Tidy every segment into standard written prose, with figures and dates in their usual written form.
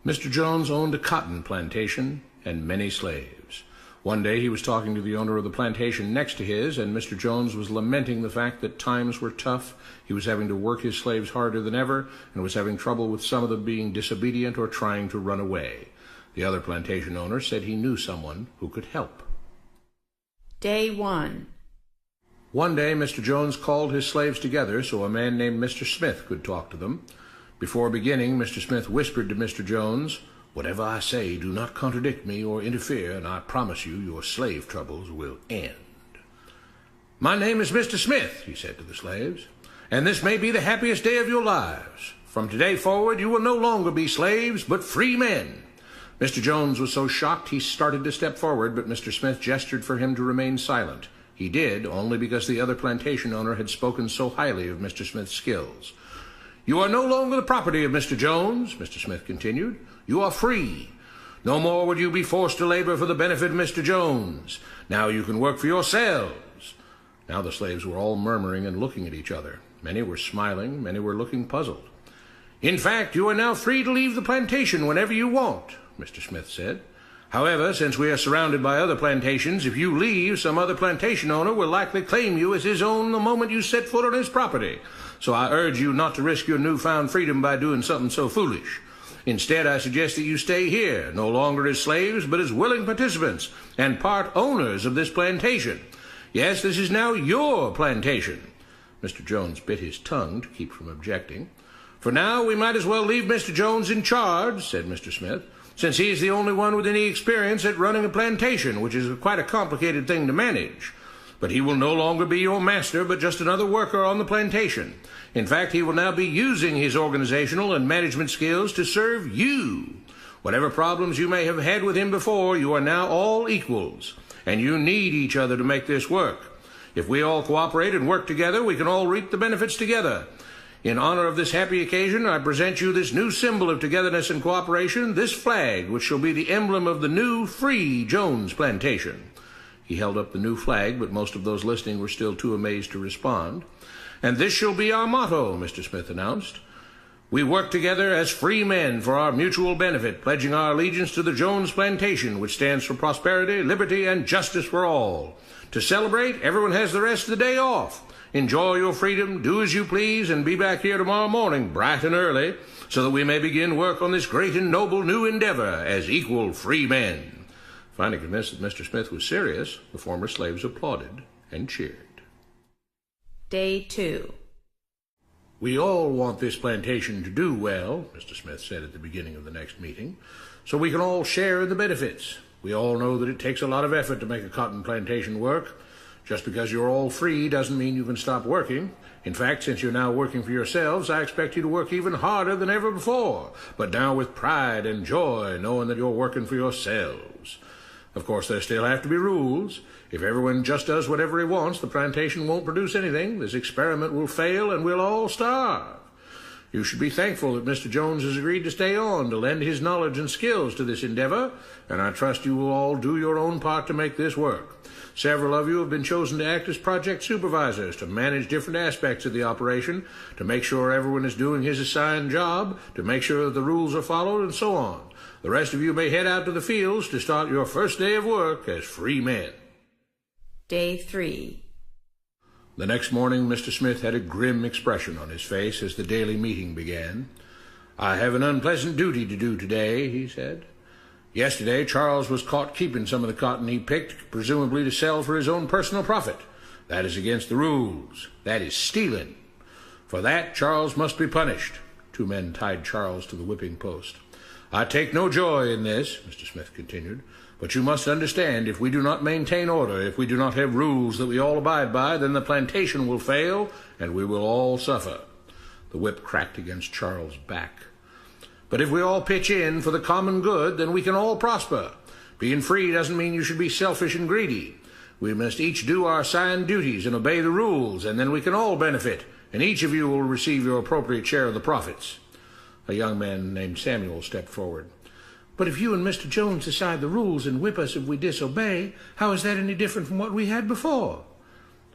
Mr. Jones owned a cotton plantation and many slaves. One day he was talking to the owner of the plantation next to his, and Mr. Jones was lamenting the fact that times were tough. He was having to work his slaves harder than ever, and was having trouble with some of them being disobedient or trying to run away. The other plantation owner said he knew someone who could help. Day 1. One day Mr. Jones called his slaves together so a man named Mr. Smith could talk to them. Before beginning, Mr. Smith whispered to Mr. Jones, "Whatever I say, do not contradict me or interfere, and I promise you your slave troubles will end." "My name is Mr. Smith," he said to the slaves, "and this may be the happiest day of your lives. From today forward you will no longer be slaves, but free men." Mr. Jones was so shocked he started to step forward, but Mr. Smith gestured for him to remain silent. He did, only because the other plantation owner had spoken so highly of Mr. Smith's skills. "You are no longer the property of Mr. Jones," Mr. Smith continued. "You are free. No more would you be forced to labor for the benefit of Mr. Jones. Now you can work for yourselves." Now the slaves were all murmuring and looking at each other. Many were smiling, many were looking puzzled. "In fact, you are now free to leave the plantation whenever you want," Mr. Smith said. "However, since we are surrounded by other plantations, if you leave, some other plantation owner will likely claim you as his own the moment you set foot on his property. So I urge you not to risk your newfound freedom by doing something so foolish. Instead, I suggest that you stay here, no longer as slaves, but as willing participants and part owners of this plantation. Yes, this is now your plantation." Mr. Jones bit his tongue to keep from objecting. "For now, we might as well leave Mr. Jones in charge," said Mr. Smith, "since he is the only one with any experience at running a plantation, which is quite a complicated thing to manage. But he will no longer be your master, but just another worker on the plantation. In fact, he will now be using his organizational and management skills to serve you. Whatever problems you may have had with him before, you are now all equals, and you need each other to make this work. If we all cooperate and work together, we can all reap the benefits together. In honor of this happy occasion, I present you this new symbol of togetherness and cooperation, this flag, which shall be the emblem of the new, free Jones plantation." He held up the new flag, but most of those listening were still too amazed to respond. "And this shall be our motto," Mr. Smith announced. "We work together as free men for our mutual benefit, pledging our allegiance to the Jones plantation, which stands for prosperity, liberty, and justice for all. To celebrate, everyone has the rest of the day off. Enjoy your freedom, do as you please, and be back here tomorrow morning, bright and early, so that we may begin work on this great and noble new endeavor as equal free men." Finally convinced that Mr. Smith was serious, the former slaves applauded and cheered. Day 2. "We all want this plantation to do well," Mr. Smith said at the beginning of the next meeting, "so we can all share in the benefits. We all know that it takes a lot of effort to make a cotton plantation work. Just because you're all free doesn't mean you can stop working. In fact, since you're now working for yourselves, I expect you to work even harder than ever before, but now with pride and joy, knowing that you're working for yourselves. Of course, there still have to be rules. If everyone just does whatever he wants, the plantation won't produce anything. This experiment will fail, and we'll all starve. You should be thankful that Mr. Jones has agreed to stay on to lend his knowledge and skills to this endeavor, and I trust you will all do your own part to make this work. Several of you have been chosen to act as project supervisors to manage different aspects of the operation, to make sure everyone is doing his assigned job, to make sure that the rules are followed, and so on. The rest of you may head out to the fields to start your first day of work as free men." Day 3. The next morning, Mr. Smith had a grim expression on his face as the daily meeting began. "I have an unpleasant duty to do today," he said. "Yesterday, Charles was caught keeping some of the cotton he picked, presumably to sell for his own personal profit. That is against the rules. That is stealing. For that, Charles must be punished." 2 men tied Charles to the whipping post. "I take no joy in this," Mr. Smith continued, "but you must understand, if we do not maintain order, if we do not have rules that we all abide by, then the plantation will fail, and we will all suffer." The whip cracked against Charles' back. "But if we all pitch in for the common good, then we can all prosper. Being free doesn't mean you should be selfish and greedy. We must each do our assigned duties and obey the rules, and then we can all benefit, and each of you will receive your appropriate share of the profits." A young man named Samuel stepped forward. "But if you and Mr. Jones decide the rules and whip us if we disobey, how is that any different from what we had before?"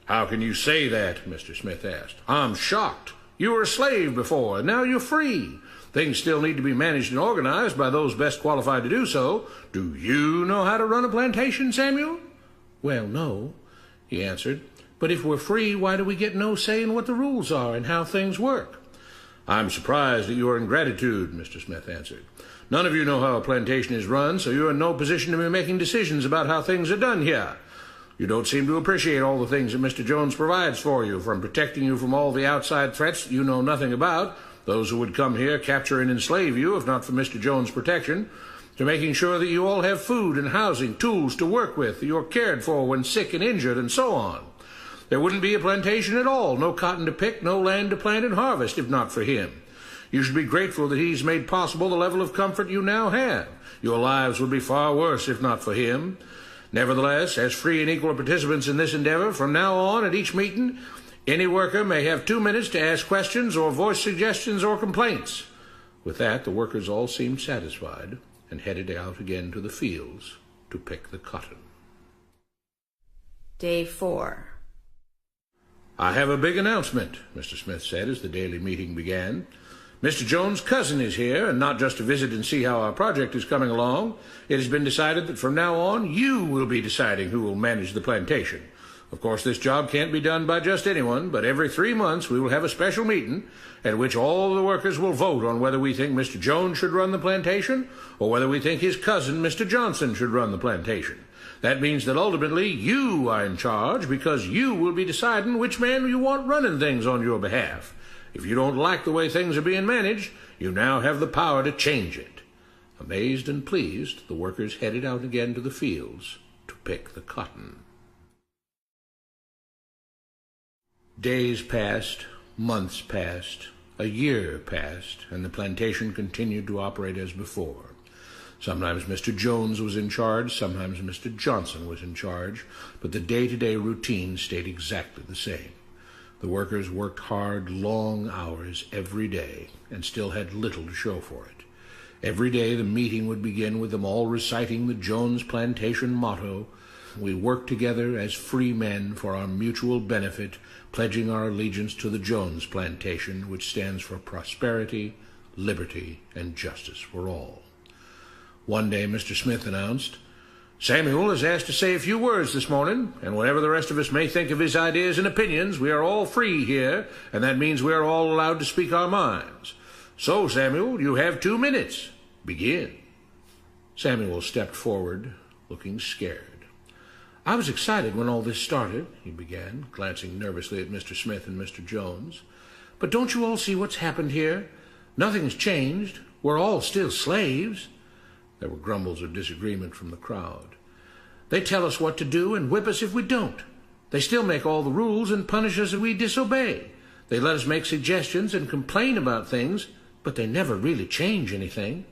"How can you say that?" Mr. Smith asked. "I'm shocked. You were a slave before, and now you're free. Things still need to be managed and organized by those best qualified to do so. Do you know how to run a plantation, Samuel?" "Well, no," he answered. "But if we're free, why do we get no say in what the rules are and how things work?" "I'm surprised at your ingratitude," Mr. Smith answered. "None of you know how a plantation is run, so you're in no position to be making decisions about how things are done here. You don't seem to appreciate all the things that Mr. Jones provides for you, from protecting you from all the outside threats that you know nothing about, those who would come here, capture and enslave you, if not for Mr. Jones' protection, to making sure that you all have food and housing, tools to work with, that you're cared for when sick and injured, and so on. There wouldn't be a plantation at all, no cotton to pick, no land to plant and harvest, if not for him. You should be grateful that he's made possible the level of comfort you now have. Your lives would be far worse if not for him. Nevertheless, as free and equal participants in this endeavor, from now on at each meeting, any worker may have 2 minutes to ask questions or voice suggestions or complaints." With that, the workers all seemed satisfied and headed out again to the fields to pick the cotton. Day 4. "I have a big announcement," Mr. Smith said as the daily meeting began. "Mr. Jones' cousin is here, and not just to visit and see how our project is coming along. It has been decided that from now on you will be deciding who will manage the plantation. Of course, this job can't be done by just anyone, but every 3 months we will have a special meeting at which all the workers will vote on whether we think Mr. Jones should run the plantation or whether we think his cousin, Mr. Johnson, should run the plantation. That means that ultimately you are in charge, because you will be deciding which man you want running things on your behalf. If you don't like the way things are being managed, you now have the power to change it." Amazed and pleased, the workers headed out again to the fields to pick the cotton. Days passed, months passed, a year passed, and the plantation continued to operate as before. Sometimes Mr. Jones was in charge, sometimes Mr. Johnson was in charge, but the day-to-day routine stayed exactly the same. The workers worked hard, long hours every day, and still had little to show for it. Every day the meeting would begin with them all reciting the Jones Plantation motto, "We work together as free men for our mutual benefit, pledging our allegiance to the Jones Plantation, which stands for prosperity, liberty, and justice for all." One day Mr. Smith announced, "Samuel is asked to say a few words this morning, and whatever the rest of us may think of his ideas and opinions, we are all free here, and that means we are all allowed to speak our minds. So, Samuel, you have 2 minutes. Begin." Samuel stepped forward, looking scared. "I was excited when all this started," he began, glancing nervously at Mr. Smith and Mr. Jones. "But don't you all see what's happened here? Nothing's changed. We're all still slaves." There were grumbles of disagreement from the crowd. "They tell us what to do and whip us if we don't. They still make all the rules and punish us if we disobey. They let us make suggestions and complain about things, but they never really change anything.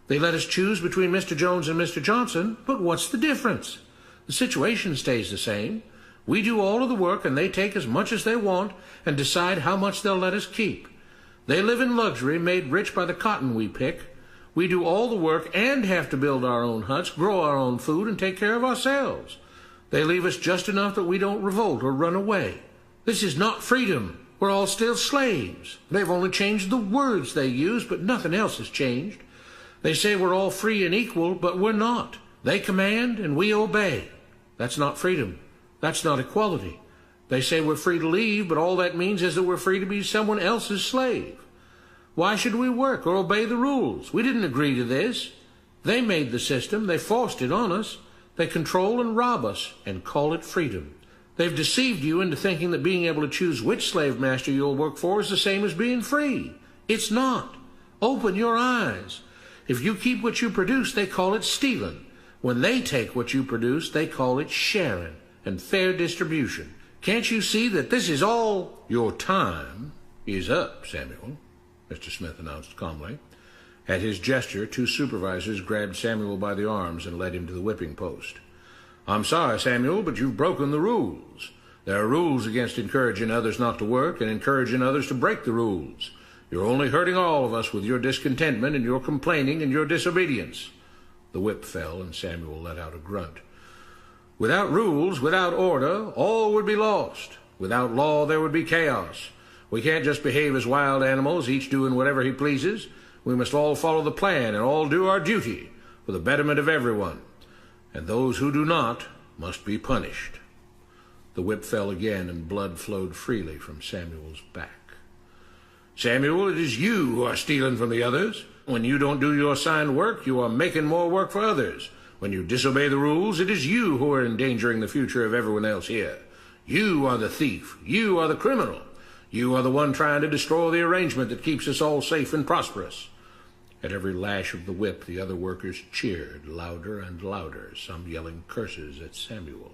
They let us choose between Mr. Jones and Mr. Johnson, but what's the difference? The situation stays the same. We do all of the work and they take as much as they want and decide how much they'll let us keep. They live in luxury, made rich by the cotton we pick. We do all the work and have to build our own huts, grow our own food, and take care of ourselves. They leave us just enough that we don't revolt or run away. This is not freedom. We're all still slaves. They've only changed the words they use, but nothing else has changed. They say we're all free and equal, but we're not. They command and we obey. That's not freedom. That's not equality. They say we're free to leave, but all that means is that we're free to be someone else's slave. Why should we work or obey the rules? We didn't agree to this. They made the system. They forced it on us. They control and rob us and call it freedom. They've deceived you into thinking that being able to choose which slave master you'll work for is the same as being free. It's not. Open your eyes. If you keep what you produce, they call it stealing. When they take what you produce, they call it sharing and fair distribution. Can't you see that this is all? Your time is up, Samuel, Mr. Smith announced calmly. At his gesture, 2 supervisors grabbed Samuel by the arms and led him to the whipping post. I'm sorry, Samuel, but you've broken the rules. There are rules against encouraging others not to work and encouraging others to break the rules. You're only hurting all of us with your discontentment and your complaining and your disobedience. The whip fell, and Samuel let out a grunt. Without rules, without order, all would be lost. Without law, there would be chaos. We can't just behave as wild animals, each doing whatever he pleases. We must all follow the plan and all do our duty for the betterment of everyone, and those who do not must be punished." The whip fell again, and blood flowed freely from Samuel's back. "Samuel, it is you who are stealing from the others. When you don't do your assigned work, you are making more work for others. When you disobey the rules, it is you who are endangering the future of everyone else here. You are the thief. You are the criminal. You are the one trying to destroy the arrangement that keeps us all safe and prosperous." At every lash of the whip, the other workers cheered louder and louder, some yelling curses at Samuel.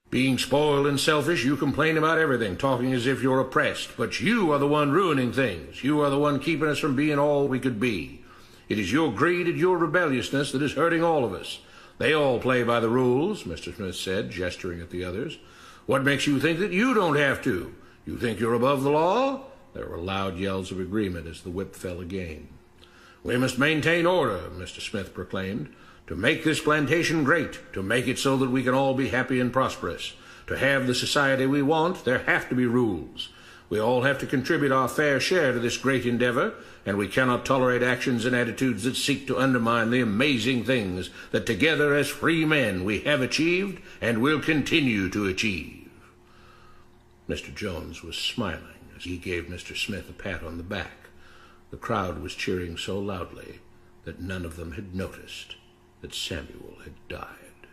"Being spoiled and selfish, you complain about everything, talking as if you're oppressed. But you are the one ruining things. You are the one keeping us from being all we could be. It is your greed and your rebelliousness that is hurting all of us. They all play by the rules," Mr. Smith said, gesturing at the others. "What makes you think that you don't have to? You think you're above the law?" There were loud yells of agreement as the whip fell again. "We must maintain order," Mr. Smith proclaimed, "to make this plantation great, to make it so that we can all be happy and prosperous. To have the society we want, there have to be rules. We all have to contribute our fair share to this great endeavor, and we cannot tolerate actions and attitudes that seek to undermine the amazing things that together as free men we have achieved and will continue to achieve." Mr. Jones was smiling as he gave Mr. Smith a pat on the back. The crowd was cheering so loudly that none of them had noticed that Samuel had died.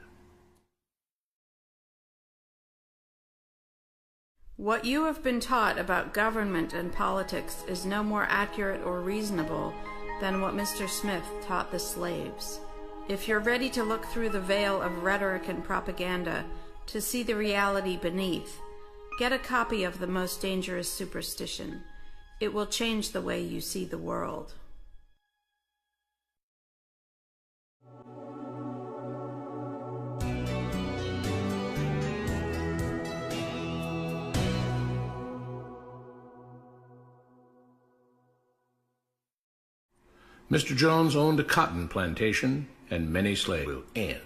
What you have been taught about government and politics is no more accurate or reasonable than what Mr. Smith taught the slaves. If you're ready to look through the veil of rhetoric and propaganda to see the reality beneath, get a copy of The Most Dangerous Superstition. It will change the way you see the world. Mr. Jones owned a cotton plantation, and many slaves will end.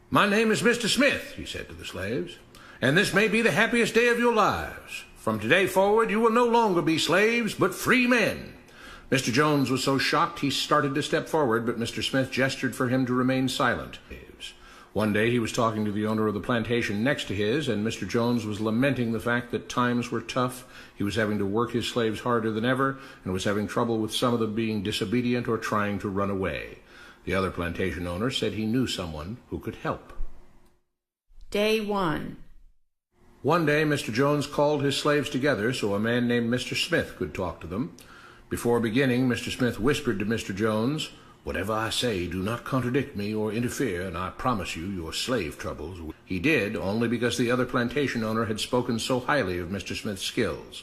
"My name is Mr. Smith," he said to the slaves, "and this may be the happiest day of your lives. From today forward, you will no longer be slaves, but free men." Mr. Jones was so shocked he started to step forward, but Mr. Smith gestured for him to remain silent. One day he was talking to the owner of the plantation next to his, and Mr. Jones was lamenting the fact that times were tough. He was having to work his slaves harder than ever, and was having trouble with some of them being disobedient or trying to run away. The other plantation owner said he knew someone who could help. Day 1. One day Mr. Jones called his slaves together so a man named Mr. Smith could talk to them. Before beginning, Mr. Smith whispered to Mr. Jones, "Whatever I say, do not contradict me or interfere, and I promise you your slave troubles." He did, only because the other plantation owner had spoken so highly of Mr. Smith's skills.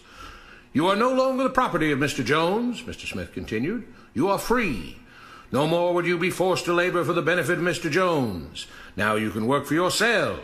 "You are no longer the property of Mr. Jones," Mr. Smith continued. "You are free. No more would you be forced to labor for the benefit of Mr. Jones. Now you can work for yourselves.